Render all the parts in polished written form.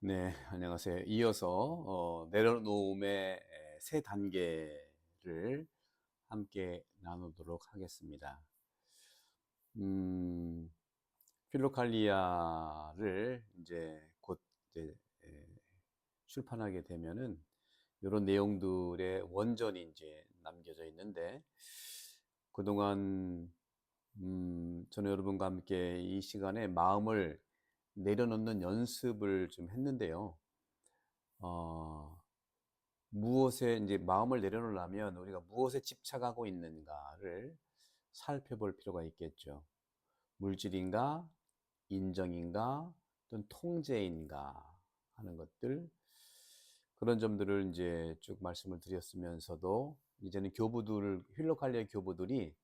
네, 안녕하세요. 이어서 내려놓음의 세 단계를 함께 나누도록 하겠습니다. 음, 필로칼리아를 이제 곧 이제 출판하게 되면은 이런 내용들의 원전이 이제 남겨져 있는데, 그동안 저는 여러분과 함께 이 시간에 마음을 내려놓는 연습을 좀 했는데요. 어, 무엇에 이제 마음을 내려놓으려면 우리가 무엇에 집착하고 있는가를 살펴볼 필요가 있겠죠. 물질인가, 인정인가, 또는 통제인가 하는 것들, 그런 점들을 이제 쭉 말씀을 드렸으면서도 이제는 힐로칼리아 교부들이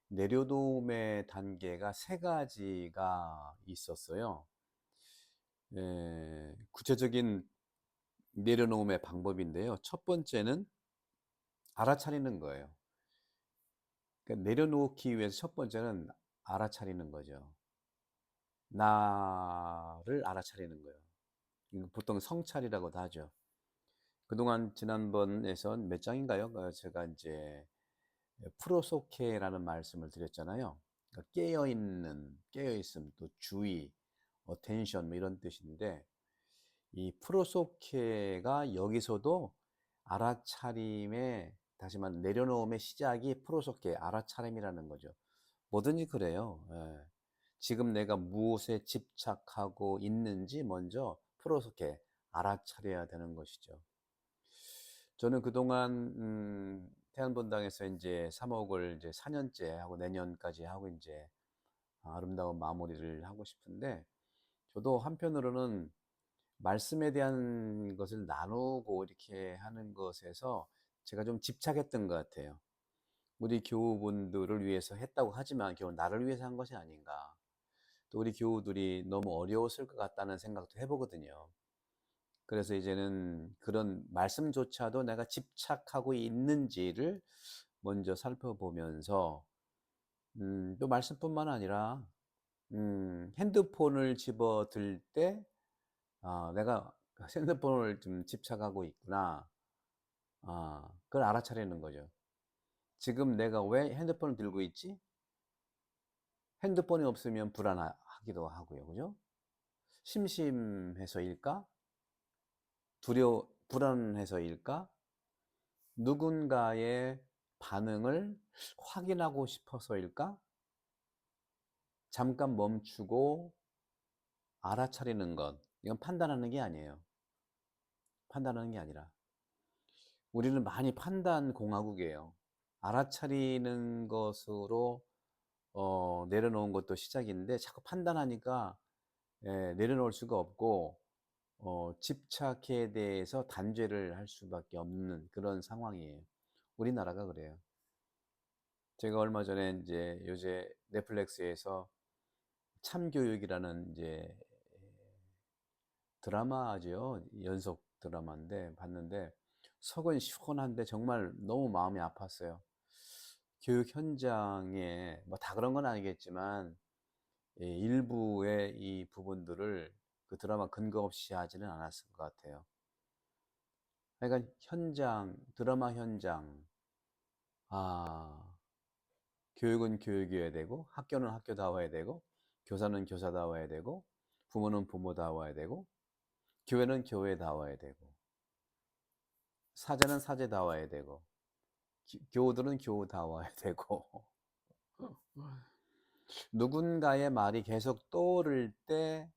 내려놓음의 단계가 세 가지가 있었어요. 구체적인 내려놓음의 방법인데요. 첫 번째는 알아차리는 거예요. 그러니까 내려놓기 위해서 첫 번째는 알아차리는 거죠. 나를 알아차리는 거예요. 이거 보통 성찰이라고도 하죠. 그동안 지난번에선 몇 장인가요? 제가 이제 프로소케라는 말씀을 드렸잖아요. 그러니까 깨어있는, 깨어있음, 또 주의, 어텐션 뭐 이런 뜻인데, 이 프로소케가 여기서도 알아차림의, 다시 말해 내려놓음의 시작이 프로소케, 알아차림이라는 거죠. 뭐든지 그래요. 예. 지금 내가 무엇에 집착하고 있는지 먼저 프로소케, 알아차려야 되는 것이죠. 저는 그동안 태안본당에서 이제 사목을 이제 4년째 하고 내년까지 하고 이제 아름다운 마무리를 하고 싶은데, 저도 한편으로는 말씀에 대한 것을 나누고 이렇게 하는 것에서 제가 좀 집착했던 것 같아요. 우리 교우분들을 위해서 했다고 하지만 결국 나를 위해서 한 것이 아닌가. 또 우리 교우들이 너무 어려웠을 것 같다는 생각도 해보거든요. 그래서 이제는 그런 말씀조차도 내가 집착하고 있는지를 먼저 살펴보면서, 또 말씀뿐만 아니라, 핸드폰을 집어들 때, 내가 핸드폰을 좀 집착하고 있구나. 그걸 알아차리는 거죠. 지금 내가 왜 핸드폰을 들고 있지? 핸드폰이 없으면 불안하기도 하고요. 그죠? 심심해서일까? 불안해서일까? 누군가의 반응을 확인하고 싶어서일까? 잠깐 멈추고 알아차리는 것. 이건 판단하는 게 아니에요. 판단하는 게 아니라. 우리는 많이 판단 공화국이에요. 알아차리는 것으로 내려놓은 것도 시작인데 자꾸 판단하니까 내려놓을 수가 없고 집착에 대해서 단죄를 할 수밖에 없는 그런 상황이에요. 우리나라가 그래요. 제가 얼마 전에 이제 요새 넷플릭스에서 참교육이라는 이제 드라마죠. 연속 드라마인데 봤는데 속은 시원한데 정말 너무 마음이 아팠어요. 교육 현장에 뭐 다 그런 건 아니겠지만 일부의 이 부분들을 그 드라마 근거 없이 하지는 않았을 것 같아요. 그러니까 드라마 현장, 아, 교육은 교육이어야 되고, 학교는 학교다워야 되고, 교사는 교사다워야 되고, 부모는 부모다워야 되고, 교회는 교회다워야 되고, 사제는 사제다워야 되고, 교우들은 교우다워야 되고, 누군가의 말이 계속 떠오를 때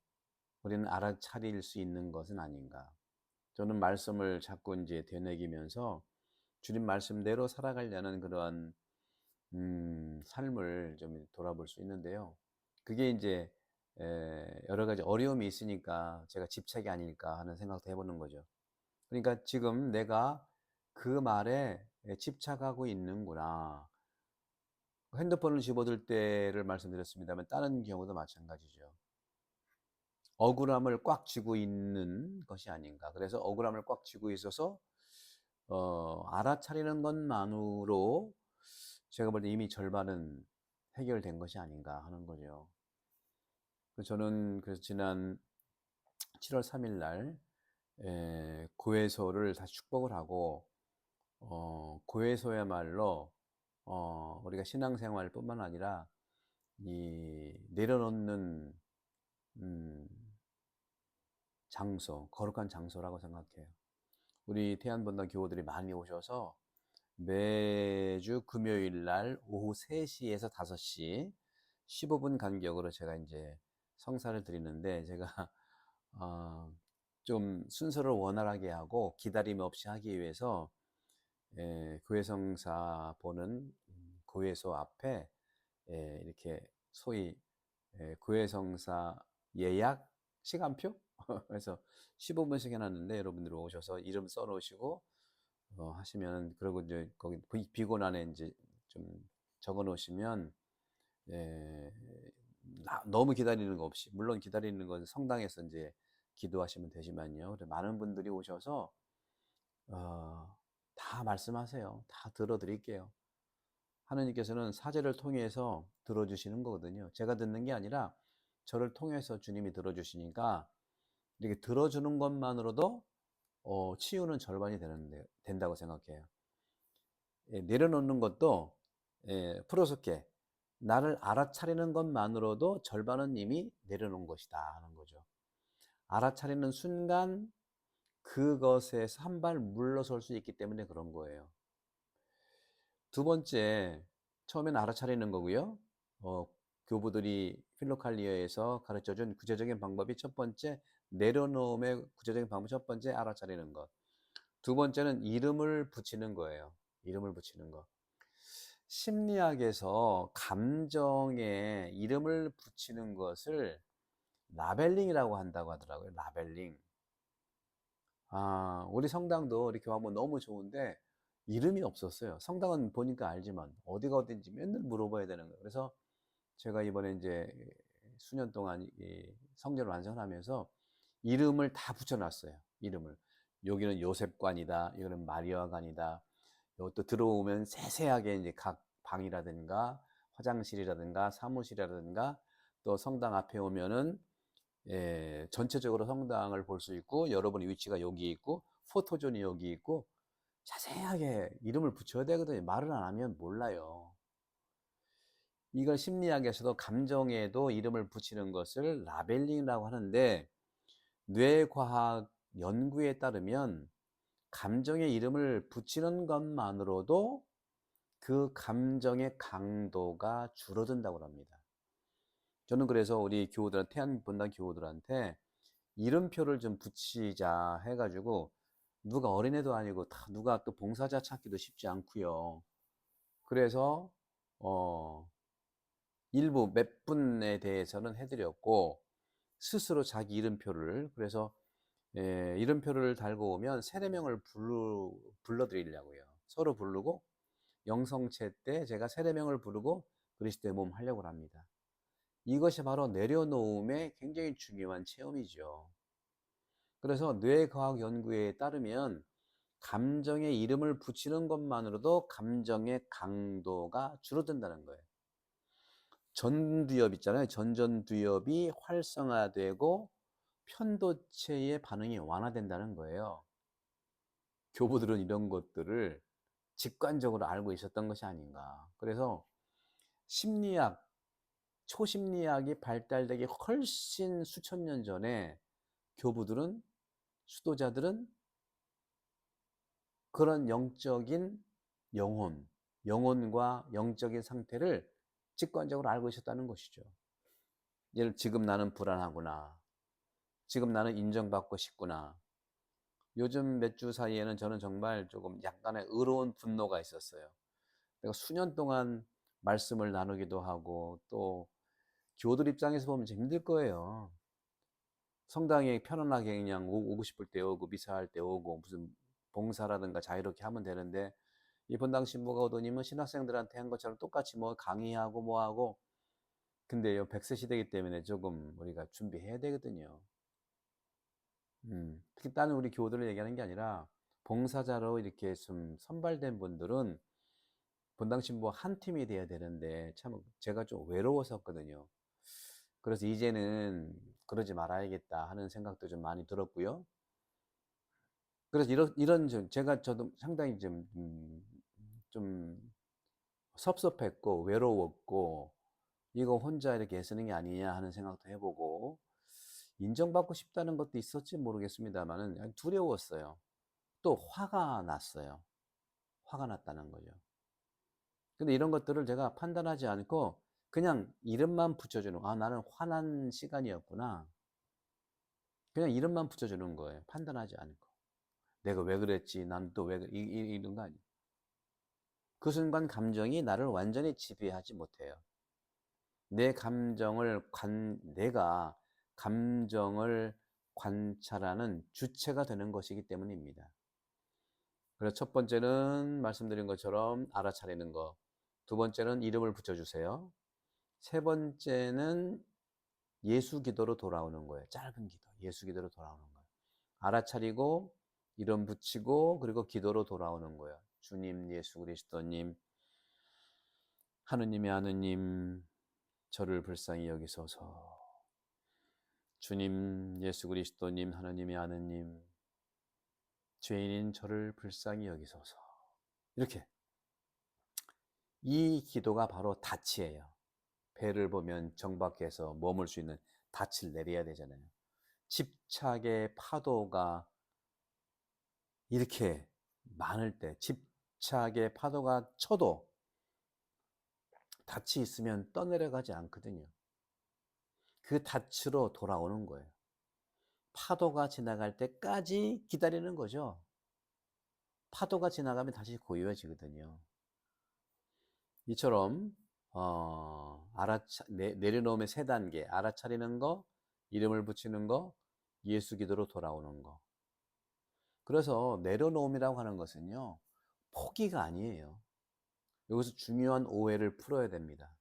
우리는 알아차릴 수 있는 것은 아닌가. 저는 말씀을 자꾸 이제 되새기면서 주님 말씀대로 살아가려는 그러한 삶을 좀 돌아볼 수 있는데요. 그게 이제 여러 가지 어려움이 있으니까 제가 집착이 아닐까 하는 생각도 해보는 거죠. 그러니까 지금 내가 그 말에 집착하고 있는구나. 핸드폰을 집어들 때를 말씀드렸습니다만 다른 경우도 마찬가지죠. 억울함을 꽉 쥐고 있는 것이 아닌가. 그래서 억울함을 꽉 쥐고 있어서 알아차리는 것만으로 제가 볼 때 이미 절반은 해결된 것이 아닌가 하는 거죠. 저는 그래서 7월 3일 날 고해소를 다시 축복을 하고 고해소야말로 우리가 신앙생활뿐만 아니라 이 내려놓는 음, 장소, 거룩한 장소라고 생각해요. 우리 태안본당 교우들이 많이 오셔서 매주 금요일 날 오후 3시에서 5시 15분 간격으로 제가 이제 성사를 드리는데, 제가 좀 순서를 원활하게 하고 기다림 없이 하기 위해서 교회 성사 보는 교회소 앞에 이렇게 소위 교회 성사 예약 시간표 그래서 15분씩 해놨는데, 여러분들 오셔서 이름 써놓으시고 하시면, 그리고 이제 거기 비건 안에 이제 좀 적어 놓으시면 너무 기다리는 거 없이, 물론 기다리는 건 성당에서 이제 기도하시면 되지만요. 많은 분들이 오셔서 다 말씀하세요. 다 들어드릴게요. 하느님께서는 사제를 통해서 들어주시는 거거든요. 제가 듣는 게 아니라 저를 통해서 주님이 들어주시니까, 이렇게 들어주는 것만으로도 치유는 절반이 된다고 생각해요. 내려놓는 것도 프로스케, 나를 알아차리는 것만으로도 절반은 이미 내려놓은 것이다 하는 거죠. 알아차리는 순간 그것에서 한 발 물러설 수 있기 때문에 그런 거예요. 두 번째, 처음엔 알아차리는 거고요. 교부들이 필로칼리아에서 가르쳐준 구체적인 방법이 첫 번째, 내려놓음의 구체적인 방법 첫 번째, 알아차리는 것. 두 번째는 이름을 붙이는 거예요. 이름을 붙이는 거. 심리학에서 감정에 이름을 붙이는 것을 라벨링이라고 한다고 하더라고요. 라벨링. 우리 성당도 이렇게 와보면 너무 좋은데 이름이 없었어요. 성당은 보니까 알지만 어디가 어딘지 맨날 물어봐야 되는 거예요. 그래서 제가 이번에 이제 수년 동안 이 성전을 완성하면서 이름을 다 붙여놨어요. 이름을. 여기는 요셉관이다. 이거는 마리아관이다. 또 들어오면 세세하게 이제 각 방이라든가 화장실이라든가 사무실이라든가, 또 성당 앞에 오면은 전체적으로 성당을 볼 수 있고, 여러분의 위치가 여기 있고 포토존이 여기 있고, 자세하게 이름을 붙여야 되거든요. 말을 안 하면 몰라요. 이걸 심리학에서도 감정에도 이름을 붙이는 것을 라벨링이라고 하는데, 뇌과학 연구에 따르면 감정에 이름을 붙이는 것만으로도 그 감정의 강도가 줄어든다고 합니다. 저는 그래서 우리 교우들, 태안본당 교우들한테 이름표를 좀 붙이자 해가지고, 누가 어린애도 아니고 다 누가 또 봉사자 찾기도 쉽지 않고요. 그래서 일부 몇 분에 대해서는 해드렸고, 스스로 자기 이름표를, 그래서 이름표를 달고 오면 세례명을 불러드리려고요. 서로 부르고, 영성체 때 제가 세례명을 부르고 그리스도의 몸 하려고 합니다. 이것이 바로 내려놓음의 굉장히 중요한 체험이죠. 그래서 뇌과학 연구에 따르면 감정에 이름을 붙이는 것만으로도 감정의 강도가 줄어든다는 거예요. 전두엽 있잖아요. 전전두엽이 활성화되고 편도체의 반응이 완화된다는 거예요. 교부들은 이런 것들을 직관적으로 알고 있었던 것이 아닌가. 그래서 심리학, 초심리학이 발달되기 훨씬 수천 년 전에 교부들은, 수도자들은 그런 영적인 영혼과 영적인 상태를 직관적으로 알고 있었다는 것이죠. 예를 지금 나는 불안하구나. 지금 나는 인정받고 싶구나. 요즘 몇 주 사이에는 저는 정말 조금 약간의 의로운 분노가 있었어요. 내가 수년 동안 말씀을 나누기도 하고, 또 교우들 입장에서 보면 힘들 거예요. 성당에 편안하게 그냥 오고 싶을 때 오고, 미사할 때 오고, 무슨 봉사라든가 자유롭게 하면 되는데, 이 본당 신부가 오더니면 신학생들한테 한 것처럼 똑같이 뭐 강의하고 뭐하고. 근데요, 100세 시대이기 때문에 조금 우리가 준비해야 되거든요. 특히 다른 우리 교우들을 얘기하는 게 아니라, 봉사자로 이렇게 좀 선발된 분들은 본당 신부 한 팀이 돼야 되는데, 참 제가 좀 외로웠었거든요. 그래서 이제는 그러지 말아야겠다 하는 생각도 좀 많이 들었고요. 그래서 저도 상당히 좀 섭섭했고, 외로웠고, 이거 혼자 이렇게 애쓰는 게 아니냐 하는 생각도 해보고, 인정받고 싶다는 것도 있었지 모르겠습니다만은 두려웠어요. 또 화가 났어요. 화가 났다는 거죠. 근데 이런 것들을 제가 판단하지 않고 그냥 이름만 붙여주는, 아, 나는 화난 시간이었구나. 그냥 이름만 붙여주는 거예요. 판단하지 않고. 내가 왜 그랬지? 난 또 왜, 이런 거 아니에요. 그 순간 감정이 나를 완전히 지배하지 못해요. 내가 감정을 관찰하는 주체가 되는 것이기 때문입니다. 그래서 첫 번째는 말씀드린 것처럼 알아차리는 거. 두 번째는 이름을 붙여주세요. 세 번째는 예수 기도로 돌아오는 거예요. 짧은 기도, 예수 기도로 돌아오는 거예요. 알아차리고, 이름 붙이고, 그리고 기도로 돌아오는 거예요. 주님, 예수 그리스도님, 하느님의 아느님, 저를 불쌍히 여기소서. 주님, 예수 그리스도님, 하느님의 아느님, 죄인인 저를 불쌍히 여기소서. 이렇게. 이 기도가 바로 닻이에요. 배를 보면 정박해서 머물 수 있는 닻을 내려야 되잖아요. 집착의 파도가 이렇게 많을 때, 집착의 파도가 쳐도 닻이 있으면 떠내려가지 않거든요. 그 닻으로 돌아오는 거예요. 파도가 지나갈 때까지 기다리는 거죠. 파도가 지나가면 다시 고요해지거든요. 이처럼 내려놓음의 세 단계, 알아차리는 거, 이름을 붙이는 거, 예수 기도로 돌아오는 거. 그래서 내려놓음이라고 하는 것은요, 포기가 아니에요. 여기서 중요한 오해를 풀어야 됩니다.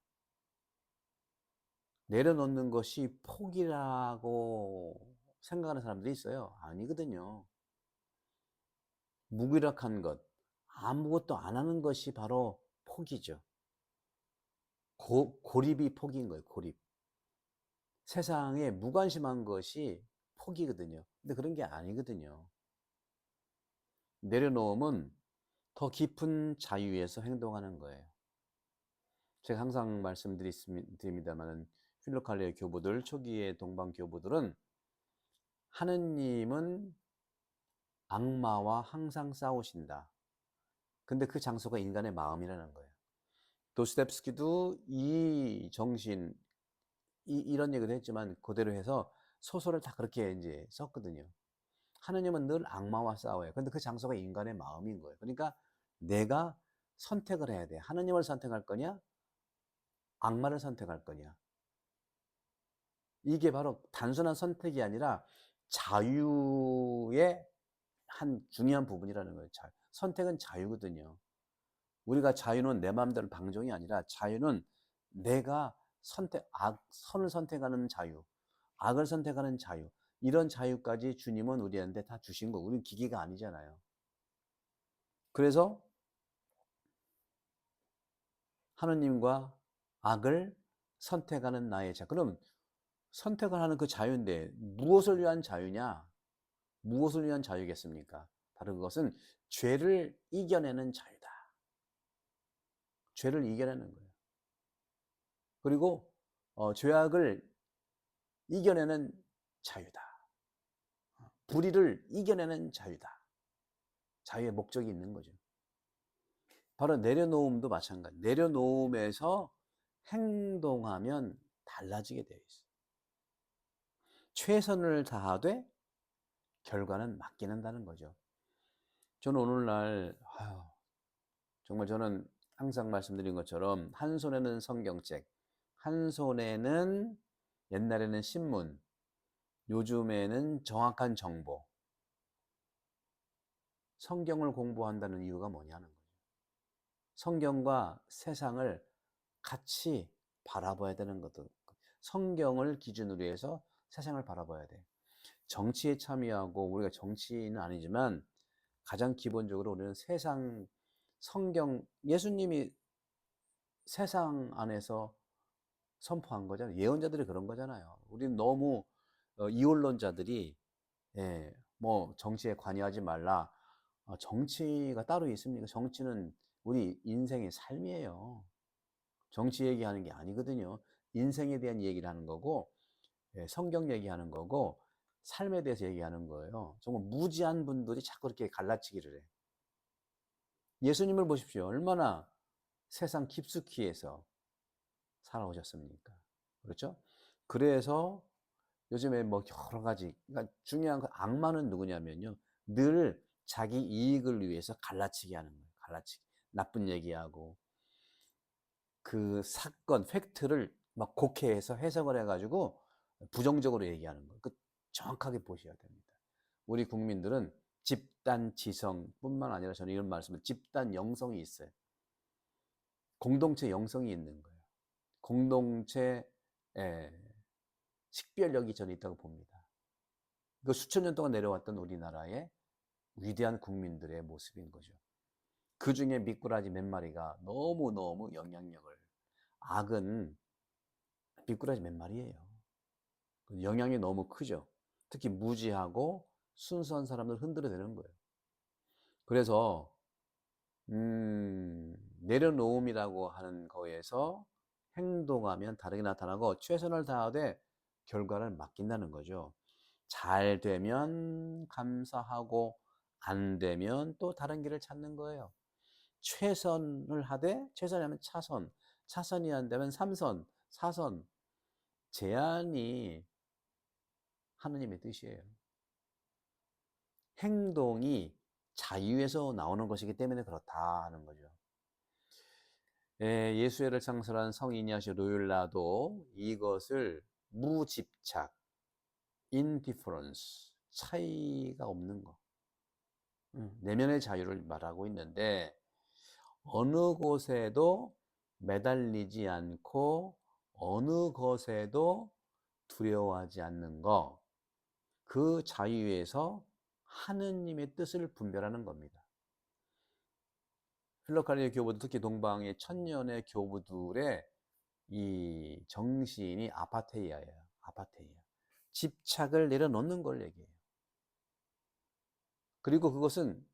내려놓는 것이 포기라고 생각하는 사람들이 있어요. 아니거든요. 무기력한 것, 아무것도 안 하는 것이 바로 포기죠. 고립이 포기인 거예요, 고립. 세상에 무관심한 것이 포기거든요. 근데 그런 게 아니거든요. 내려놓음은 더 깊은 자유에서 행동하는 거예요. 제가 항상 말씀드립니다만 필로칼레의 교부들, 초기의 동방 교부들은 하느님은 악마와 항상 싸우신다. 근데 그 장소가 인간의 마음이라는 거예요. 도스토옙스키도 이 정신, 이런 얘기도 했지만 그대로 해서 소설을 다 그렇게 이제 썼거든요. 하느님은 늘 악마와 싸워요. 근데 그 장소가 인간의 마음인 거예요. 그러니까 내가 선택을 해야 돼. 하느님을 선택할 거냐? 악마를 선택할 거냐? 이게 바로 단순한 선택이 아니라 자유의 한 중요한 부분이라는 거예요. 선택은 자유거든요. 우리가 자유는 내 마음대로 방종이 아니라 자유는 내가 선을 선택하는 자유, 악을 선택하는 자유, 이런 자유까지 주님은 우리한테 다 주신 거고, 우리는 기계가 아니잖아요. 그래서 하느님과 악을 선택하는 나의 자유. 그럼 선택을 하는 그 자유인데 무엇을 위한 자유냐? 무엇을 위한 자유겠습니까? 바로 그것은 죄를 이겨내는 자유다. 죄를 이겨내는 거예요. 그리고 죄악을 이겨내는 자유다. 불의를 이겨내는 자유다. 자유의 목적이 있는 거죠. 바로 내려놓음도 마찬가지. 내려놓음에서 행동하면 달라지게 되어 있어요. 최선을 다하되 결과는 맡기는다는 거죠. 저는 오늘날 정말 저는 항상 말씀드린 것처럼 한 손에는 성경책, 한 손에는 옛날에는 신문, 요즘에는 정확한 정보. 성경을 공부한다는 이유가 뭐냐는 거죠. 성경과 세상을 같이 바라봐야 되는 것도, 성경을 기준으로 해서 세상을 바라봐야 돼. 정치에 참여하고, 우리가 정치는 아니지만 가장 기본적으로 우리는 성경, 예수님이 세상 안에서 선포한 거잖아요. 예언자들이 그런 거잖아요. 우리는 너무 이원론자들이 뭐 정치에 관여하지 말라. 정치가 따로 있습니까? 정치는 우리 인생의 삶이에요. 정치 얘기하는 게 아니거든요. 인생에 대한 얘기를 하는 거고, 성경 얘기하는 거고, 삶에 대해서 얘기하는 거예요. 정말 무지한 분들이 자꾸 이렇게 갈라치기를 해. 예수님을 보십시오. 얼마나 세상 깊숙이 해서 살아오셨습니까? 그렇죠? 그래서 요즘에 뭐 여러 가지, 그러니까 중요한 건 악마는 누구냐면요. 늘 자기 이익을 위해서 갈라치기 하는 거예요. 갈라치기. 나쁜 얘기하고, 그 사건, 팩트를 막 곡해해서 해석을 해가지고 부정적으로 얘기하는 거예요. 그 정확하게 보셔야 됩니다. 우리 국민들은 집단 지성뿐만 아니라 저는 이런 말씀을 집단 영성이 있어요. 공동체 영성이 있는 거예요. 공동체 식별력이 저는 있다고 봅니다. 그 수천 년 동안 내려왔던 우리나라의 위대한 국민들의 모습인 거죠. 그 중에 미꾸라지 몇 마리가 너무너무 영향력을, 악은 미꾸라지 몇 마리예요. 영향이 너무 크죠. 특히 무지하고 순수한 사람들 흔들어대는 거예요. 그래서 내려놓음이라고 하는 거에서 행동하면 다르게 나타나고 최선을 다하되 결과를 맡긴다는 거죠. 잘 되면 감사하고 안 되면 또 다른 길을 찾는 거예요. 최선을 하되, 최선이 하면 차선, 차선이 안 되면 삼선, 사선. 제한이 하느님의 뜻이에요. 행동이 자유에서 나오는 것이기 때문에 그렇다 하는 거죠. 예수회를 창설한 성이냐시 로율라도 이것을 무집착, indifference, 차이가 없는 거, 내면의 자유를 말하고 있는데, 어느 곳에도 매달리지 않고 어느 것에도 두려워하지 않는 거, 그 자유에서 하느님의 뜻을 분별하는 겁니다. 필로카리의 교부들, 특히 동방의 천년의 교부들의 이 정신이 아파테이아예요. 아파테이아. 집착을 내려놓는 걸 얘기해요. 그리고 그것은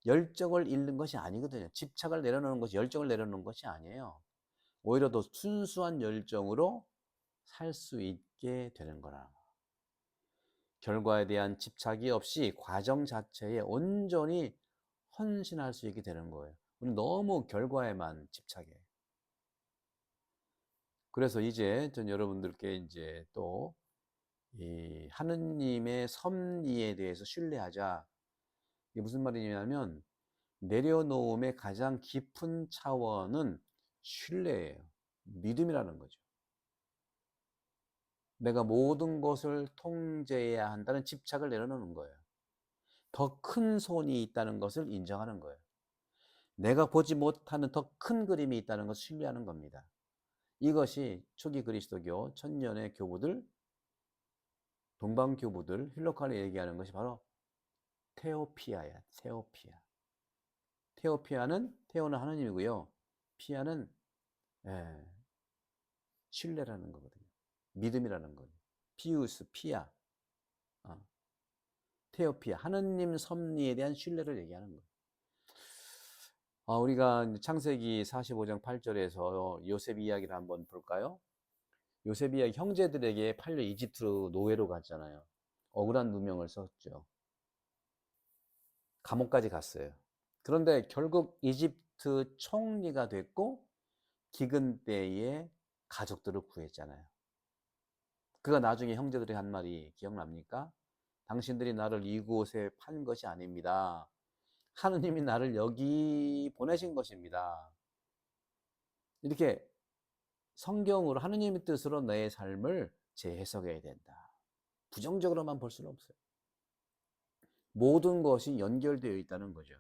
열정을 잃는 것이 아니거든요. 집착을 내려놓는 것이 열정을 내려놓는 것이 아니에요. 오히려 더 순수한 열정으로 살 수 있게 되는 거라. 결과에 대한 집착이 없이 과정 자체에 온전히 헌신할 수 있게 되는 거예요. 우리 너무 결과에만 집착해. 그래서 이제 전 여러분들께 이제 또 이 하느님의 섭리에 대해서 신뢰하자. 이게 무슨 말이냐면 내려놓음의 가장 깊은 차원은 신뢰예요. 믿음이라는 거죠. 내가 모든 것을 통제해야 한다는 집착을 내려놓는 거예요. 더 큰 손이 있다는 것을 인정하는 거예요. 내가 보지 못하는 더 큰 그림이 있다는 것을 신뢰하는 겁니다. 이것이 초기 그리스도교 천년의 교부들, 동방교부들, 힐로카를 얘기하는 것이 바로 테오피아야. 테오피아. 테오피아는, 테오는 하나님이고요. 피아는 신뢰라는 거거든요. 믿음이라는 거예요. 피우스, 피아. 테오피아. 하느님 섭리에 대한 신뢰를 얘기하는 거예요. 우리가 창세기 45장 8절에서 요셉 이야기를 한번 볼까요? 요셉 이야기, 형제들에게 팔려 이집트로 노예로 갔잖아요. 억울한 누명을 썼죠. 감옥까지 갔어요. 그런데 결국 이집트 총리가 됐고 기근 때에 가족들을 구했잖아요. 그가 나중에 형제들이 한 말이 기억납니까? 당신들이 나를 이곳에 판 것이 아닙니다. 하느님이 나를 여기 보내신 것입니다. 이렇게 성경으로 하느님의 뜻으로 내 삶을 재해석해야 된다. 부정적으로만 볼 수는 없어요. 모든 것이 연결되어 있다는 거죠.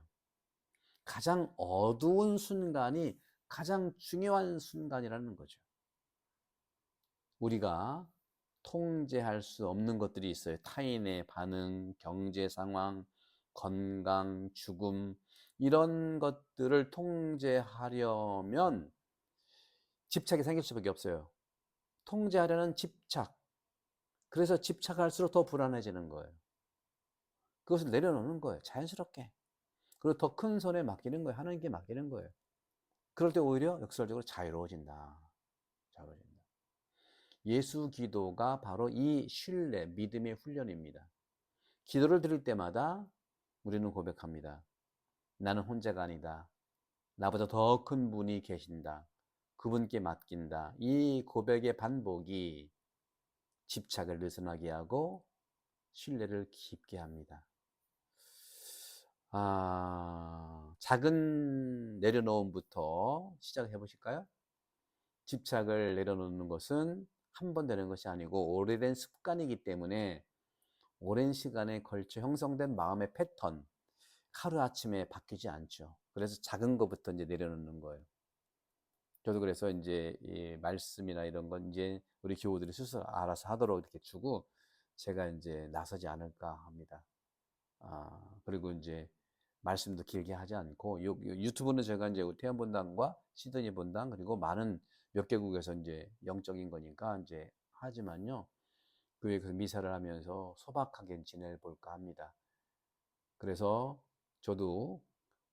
가장 어두운 순간이 가장 중요한 순간이라는 거죠. 우리가 통제할 수 없는 것들이 있어요. 타인의 반응, 경제 상황, 건강, 죽음, 이런 것들을 통제하려면 집착이 생길 수밖에 없어요. 통제하려는 집착. 그래서 집착할수록 더 불안해지는 거예요. 그것을 내려놓는 거예요. 자연스럽게. 그리고 더 큰 손에 맡기는 거예요. 하나님께 맡기는 거예요. 그럴 때 오히려 역설적으로 자유로워진다. 자유로워진다. 예수 기도가 바로 이 신뢰, 믿음의 훈련입니다. 기도를 드릴 때마다 우리는 고백합니다. 나는 혼자가 아니다. 나보다 더 큰 분이 계신다. 그분께 맡긴다. 이 고백의 반복이 집착을 느슨하게 하고 신뢰를 깊게 합니다. 작은 내려놓음부터 시작해 보실까요? 집착을 내려놓는 것은 한 번 되는 것이 아니고 오래된 습관이기 때문에 오랜 시간에 걸쳐 형성된 마음의 패턴, 하루아침에 바뀌지 않죠. 그래서 작은 것부터 이제 내려놓는 거예요. 저도 그래서 이제 이 말씀이나 이런 건 이제 우리 교우들이 스스로 알아서 하도록 이렇게 주고 제가 이제 나서지 않을까 합니다. 그리고 이제 말씀도 길게 하지 않고 유튜브는 제가 이제 태연 본당과 시드니 본당 그리고 많은 몇 개국에서 이제 영적인 거니까 이제 하지만요. 교회에서 미사를 하면서 소박하게 지내볼까 합니다. 그래서 저도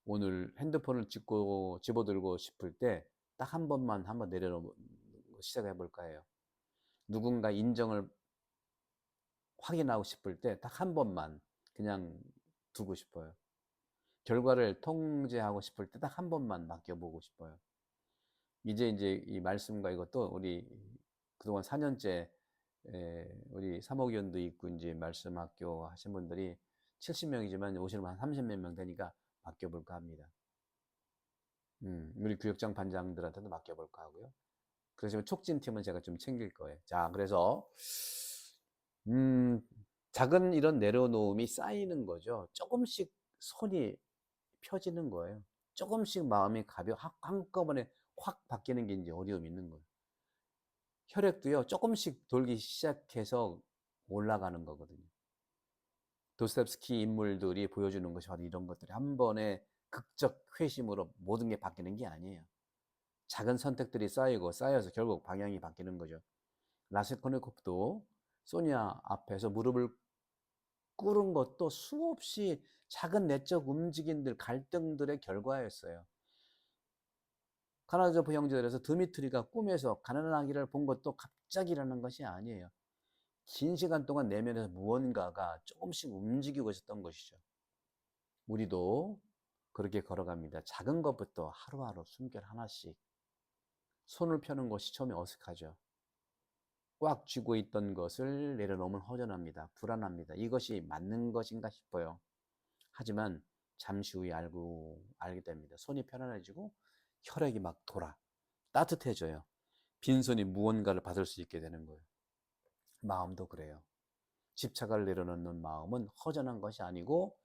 오늘 핸드폰을 집어들고 싶을 때 딱 한 번만 한번 내려놓고 시작해 볼까 해요. 누군가 인정을 확인하고 싶을 때 딱 한 번만 그냥 두고 싶어요. 결과를 통제하고 싶을 때 딱 한 번만 맡겨보고 싶어요. 이제 이 말씀과 이것도 우리 그동안 4년째 우리 사목위원도 있고 이제 말씀학교 하신 분들이 70명이지만 오시는 한 30몇 명 되니까 맡겨볼까 합니다. 우리 구역장 반장들한테도 맡겨볼까 하고요. 그래서 촉진팀은 제가 좀 챙길 거예요. 자, 그래서 작은 이런 내려놓음이 쌓이는 거죠. 조금씩 손이 펴지는 거예요. 조금씩 마음이 한꺼번에 확 바뀌는 게 이제 어려움이 있는 거예요. 혈액도요, 조금씩 돌기 시작해서 올라가는 거거든요. 도스토옙스키 인물들이 보여주는 것이 바로 이런 것들이 한 번에 극적 회심으로 모든 게 바뀌는 게 아니에요. 작은 선택들이 쌓여서 결국 방향이 바뀌는 거죠. 라스콜니코프도 소니아 앞에서 무릎을 꿇은 것도 수없이 작은 내적 움직임들, 갈등들의 결과였어요. 카라조프 형제들에서 드미트리가 꿈에서 가난한 아기를 본 것도 갑자기 일어난 것이 아니에요. 긴 시간 동안 내면에서 무언가가 조금씩 움직이고 있었던 것이죠. 우리도 그렇게 걸어갑니다. 작은 것부터 하루하루 숨결 하나씩. 손을 펴는 것이 처음에 어색하죠. 꽉 쥐고 있던 것을 내려놓으면 허전합니다. 불안합니다. 이것이 맞는 것인가 싶어요. 하지만 잠시 후에 알게 됩니다. 손이 편안해지고 혈액이 막 돌아. 따뜻해져요. 빈손이 무언가를 받을 수 있게 되는 거예요. 마음도 그래요. 집착을 내려놓는 마음은 허전한 것이 아니고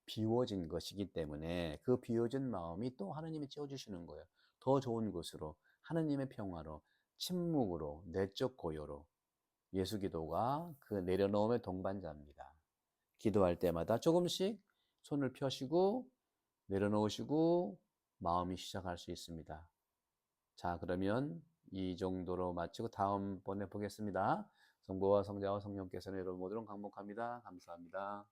비워진 것이기 때문에 그 비워진 마음이 또 하나님이 채워주시는 거예요. 더 좋은 곳으로, 하나님의 평화로, 침묵으로, 내적 고요로. 예수 기도가 그 내려놓음의 동반자입니다. 기도할 때마다 조금씩 손을 펴시고 내려놓으시고 마음이 시작할 수 있습니다. 자, 그러면 이 정도로 마치고 다음번에 보겠습니다. 성부와 성자와 성령께서는 여러분 모두를 강복합니다. 감사합니다.